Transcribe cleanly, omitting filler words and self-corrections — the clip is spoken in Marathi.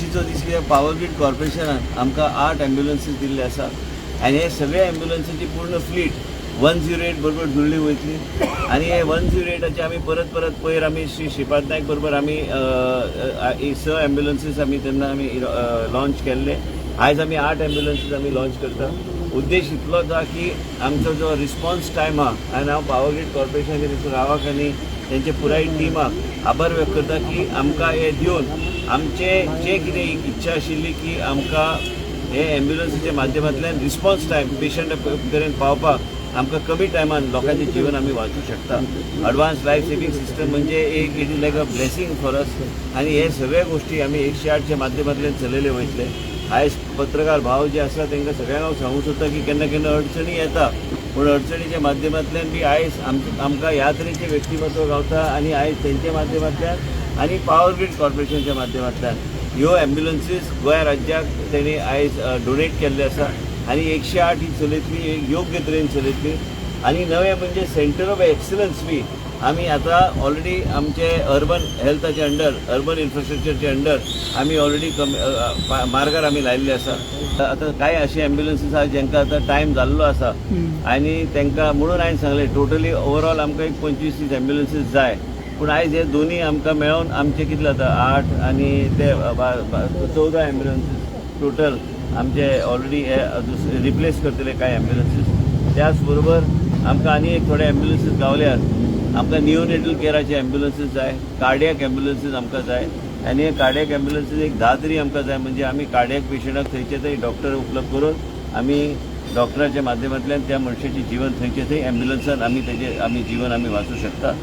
खोशीचो दीस कित्याक पावर ग्रीड कॉर्पोरेशनान आमकां 8 एम्ब्युलन्सीस दिल्ले आसा आनी हे सगळे एम्ब्युलन्सीची पूर्ण फ्लीट 108 बरोबर जुळली वयतली आनी हे 108चे आमी परत पयर आमी श्री श्रीपाद नायक बरोबर आमी 6 एम्ब्युलन्सीस आमी तेन्ना आमी लॉन्च केल्ले. आयज आमी 8 एम्ब्युलन्सीस आमी लॉन्च करता. उद्देश इतलोच आसा की आमचो जो रिस्पॉन्स टायम आहा आनी हांव पावर ग्रीड कॉर्पोरेशनाच्या दिसून रावाक आनी तेंचे पुराय टिमाक आभार व्यक्त करता की आमकां हे दिवन आमचे जे कितें इच्छा आशिल्ली की आमकां हे एम्ब्युलन्सीच्या माध्यमांतल्यान रिस्पॉन्स टायम पेशंट पर्यंत पावपाक आमकां कमी टायमान लोकांचें जीवन आमी वाचूंक शकता. एडवान्स लायफ सेवींग सिस्टम म्हणजे एक it is like a blessing for us आनी हे सगळे गोष्टी आमी 108च्या माध्यमांतल्यान चलयले वयतले. आयज पत्रकार भाव जे आसा तांकां सगळ्यांक हांव सांगूंक सोदता की केन्ना केन्ना अडचणी येता पूण अडचणीच्या माध्यमांतल्यान बी आयज आमकां ह्या तरेचें व्यक्तिमत्व गावता आनी आयज तेंच्या माध्यमांतल्यान आनी पावर ग्रीड कॉर्पोरेशनच्या माध्यमांतल्यान ह्यो एम्ब्युलन्सीस गोंय राज्याक तेणी आयज डोनेट केल्ले आसा आनी 108 ही चलयतली एक योग्य तरेन चलयतली. आनी नवें म्हणजे सेंटर ऑफ एक्सलन्स बी आमी आतां ऑलरेडी आमचे अर्बन हेल्थाचे अंडर अर्बन इन्फ्रास्ट्रक्चरचे अंडर आमी ऑलरेडी मार्गार आमी लायिल्ले आसा. आतां कांय अशे एम्ब्युलन्सीस आसा जांकां आतां टायम जाल्लो आसा आनी तांकां म्हणून हांवें सांगलें टोटली ओवरऑल आमकां एक 25-30 एम्ब्युलन्सीस जाय पूण आयज हे दोनी आमकां मेळोन आमचे कितले जाता 8 आनी ते 14 एम्ब्युलन्सीस टोटल आमचे ऑलरेडी हे रिप्लेस करतले कांय एम्ब्युलन्सीस. त्याच बरोबर आमकां आनी एक थोडे एम्ब्युलन्सीस गावल्यात. आमकां नियोनेटल केअराचे एम्ब्युलन्सीस जाय, कार्डियाक एम्ब्युलन्सीस आमकां जाय आनी हे कार्डियाक एम्ब्युलन्सीस एक 10 तरी आमकां जाय म्हणजे आमी कार्डियाक पेशंटाक थंयचे थंय डॉक्टर उपलब्ध करून आमी डॉक्टराच्या माध्यमांतल्यान त्या मनशाचें जीवन थंयचे थंय एम्ब्युलन्सान आमी तेजें जीवन आमी वाचूंक शकता.